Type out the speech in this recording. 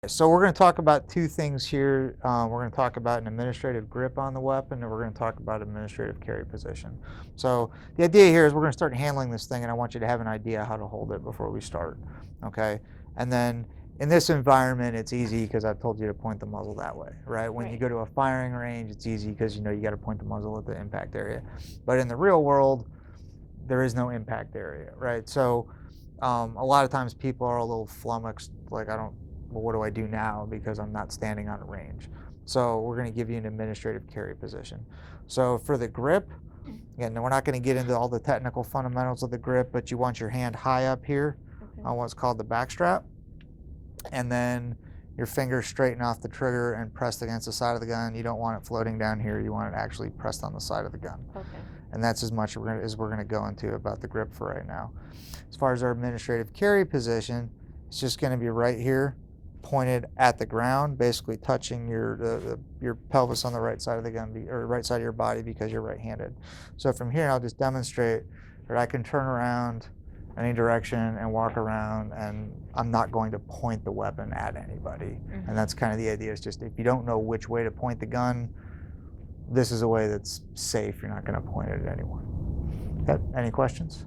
So we're going to talk about two things here. We're going to talk about an administrative grip on the weapon, and we're going to talk about administrative carry position. So the idea here is we're going to start handling this thing, and I want you to have an idea how to hold it before we start, okay? And then in this environment, it's easy because I've told you to point the muzzle that way, right? When you go to a firing range, it's easy because you know you got to point the muzzle at the impact area. But in the real world, there is no impact area, right? So a lot of times people are a little flummoxed, like well, what do I do now because I'm not standing on a range. So we're going to give you an administrative carry position. So for the grip, again, we're not going to get into all the technical fundamentals of the grip, but you want your hand high up here on what's called the back strap, and then your fingers straighten off the trigger and pressed against the side of the gun. You don't want it floating down here. You want it actually pressed on the side of the gun. And that's as much as we're going to go into about the grip for right now. As far as our administrative carry position, it's just going to be right here, pointed at the ground, basically touching your pelvis on the right side of the gun, or right side of your body because you're right-handed. So from here, I'll just demonstrate that I can turn around any direction and walk around, and I'm not going to point the weapon at anybody. And that's kind of the idea, is just if you don't know which way to point the gun, this is a way that's safe. You're not going to point it at anyone. Okay, any questions?